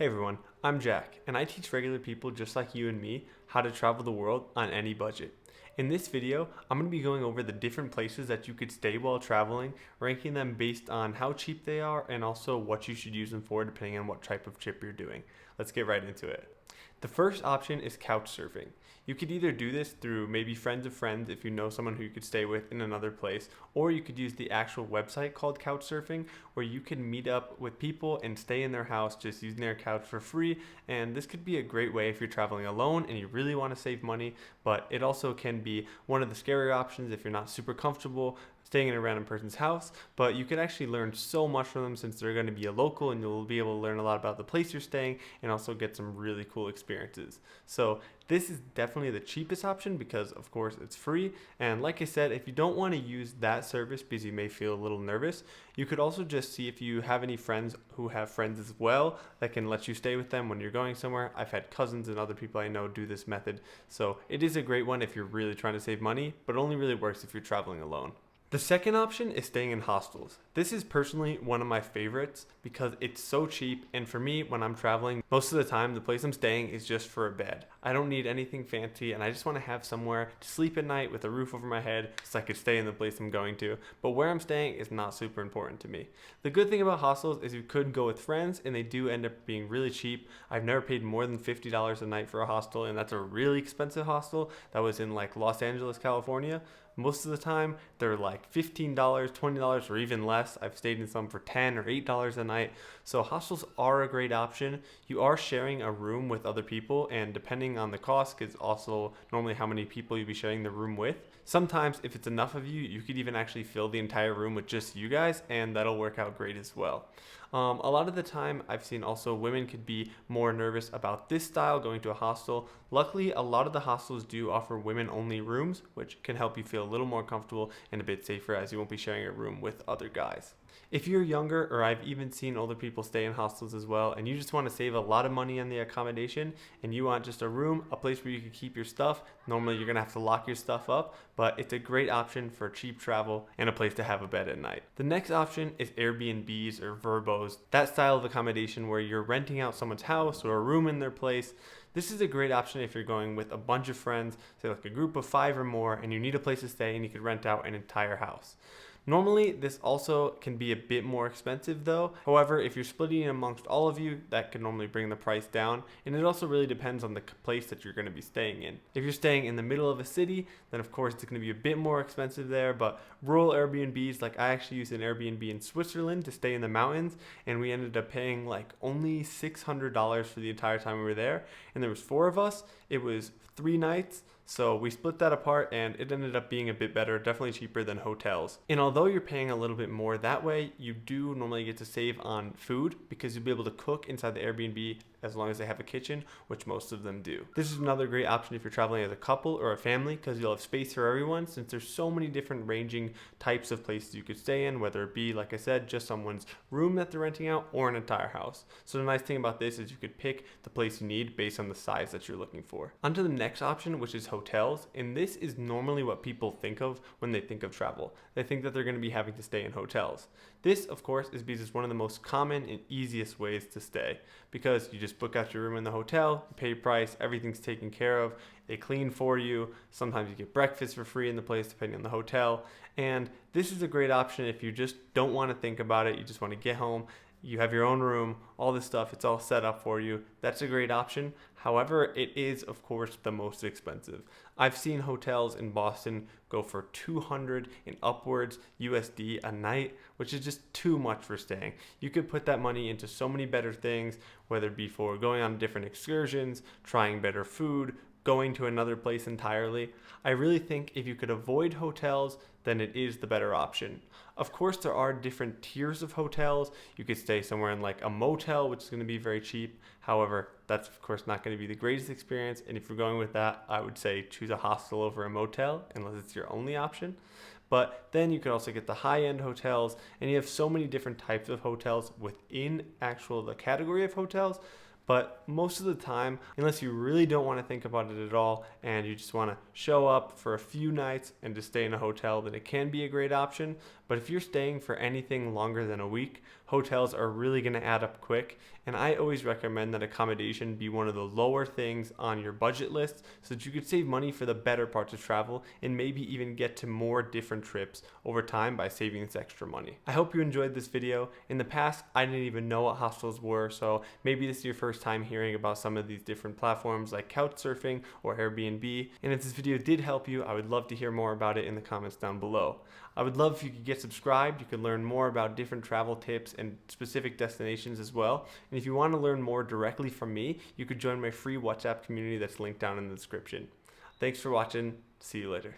Hey everyone, I'm Jack, and I teach regular people just like you and me how to travel the world on any budget. In this video, I'm going to be going over the different places that you could stay while traveling, ranking them based on how cheap they are and also what you should use them for depending on what type of trip you're doing. Let's get right into it. The first option is couch surfing. You could either do this through maybe friends of friends if you know someone who you could stay with in another place, or you could use the actual website called Couchsurfing where you can meet up with people and stay in their house just using their couch for free. And this could be a great way if you're traveling alone and you really want to save money, but it also can be one of the scarier options if you're not super comfortable staying in a random person's house. But you can actually learn so much from them since they're going to be a local, and you'll be able to learn a lot about the place you're staying and also get some really cool experiences. So this is definitely the cheapest option because of course it's free. And like I said, if you don't want to use that service because you may feel a little nervous, you could also just see if you have any friends who have friends as well that can let you stay with them when you're going somewhere. I've had cousins and other people I know do this method. So it is a great one if you're really trying to save money, but it only really works if you're traveling alone. The second option is staying in hostels. This is personally one of my favorites because it's so cheap, and for me, when I'm traveling, most of the time the place I'm staying is just for a bed. I don't need anything fancy, and I just want to have somewhere to sleep at night with a roof over my head so I could stay in the place I'm going to. But where I'm staying is not super important to me. The good thing about hostels is you could go with friends, and they do end up being really cheap. I've never paid more than $50 a night for a hostel, and that's a really expensive hostel that was in like Los Angeles, California. Most of the time, they're like $15, $20, or even less. I've stayed in some for $10 or $8 a night. So hostels are a great option. You are sharing a room with other people, and depending on the cost is also normally how many people you'll be sharing the room with. Sometimes, if it's enough of you, you could even actually fill the entire room with just you guys, and that'll work out great as well. A lot of the time, I've seen also women could be more nervous about this style going to a hostel. Luckily, a lot of the hostels do offer women-only rooms, which can help you feel a little more comfortable and a bit safer as you won't be sharing a room with other guys. If you're younger, or I've even seen older people stay in hostels as well, and you just want to save a lot of money on the accommodation, and you want just a room, a place where you can keep your stuff, normally you're going to have to lock your stuff up, but it's a great option for cheap travel and a place to have a bed at night. The next option is Airbnbs or Verbos, that style of accommodation where you're renting out someone's house or a room in their place. This is a great option if you're going with a bunch of friends, say like a group of 5 or more, and you need a place to stay and you could rent out an entire house. Normally, this also can be a bit more expensive though. However, if you're splitting it amongst all of you, that can normally bring the price down. And it also really depends on the place that you're going to be staying in. If you're staying in the middle of a city, then of course it's going to be a bit more expensive there. But rural Airbnbs, like I actually used an Airbnb in Switzerland to stay in the mountains, and we ended up paying like only $600 for the entire time we were there. And there was 4 of us. It was 3 nights. So we split that apart, and it ended up being a bit better, definitely cheaper than hotels. And although you're paying a little bit more that way, you do normally get to save on food because you'll be able to cook inside the Airbnb as long as they have a kitchen, which most of them do. This is another great option if you're traveling as a couple or a family because you'll have space for everyone, since there's so many different ranging types of places you could stay in, whether it be, like I said, just someone's room that they're renting out or an entire house. So the nice thing about this is you could pick the place you need based on the size that you're looking for. On to the next option, which is hotels, and this is normally what people think of when they think of travel. They think that they're going to be having to stay in hotels. This, of course, is because it's one of the most common and easiest ways to stay, because you just book out your room in the hotel, you pay your price, everything's taken care of, they clean for you, sometimes you get breakfast for free in the place depending on the hotel, and this is a great option if you just don't want to think about it, you just want to get home, you have your own room, all this stuff, it's all set up for you. That's a great option. However, it is, of course, the most expensive. I've seen hotels in Boston go for $200 and upwards USD a night, which is just too much for staying. You could put that money into so many better things, whether it be for going on different excursions, trying better food, going to another place entirely. I really think if you could avoid hotels, then it is the better option. Of course, there are different tiers of hotels. You could stay somewhere in like a motel, which is going to be very cheap. However, that's of course not going to be the greatest experience. And if you're going with that, I would say choose a hostel over a motel, unless it's your only option. But then you could also get the high-end hotels, and you have so many different types of hotels within the category of hotels. But most of the time, unless you really don't want to think about it at all and you just want to show up for a few nights and just stay in a hotel, then it can be a great option. But if you're staying for anything longer than a week, hotels are really going to add up quick. And I always recommend that accommodation be one of the lower things on your budget list so that you could save money for the better parts of travel and maybe even get to more different trips over time by saving this extra money. I hope you enjoyed this video. In the past, I didn't even know what hostels were, so maybe this is your first time hearing about some of these different platforms like Couchsurfing or Airbnb. And if this video did help you, I would love to hear more about it in the comments down below. I would love if you could get subscribed. You could learn more about different travel tips and specific destinations as well. And if you want to learn more directly from me, you could join my free WhatsApp community that's linked down in the description. Thanks for watching. See you later.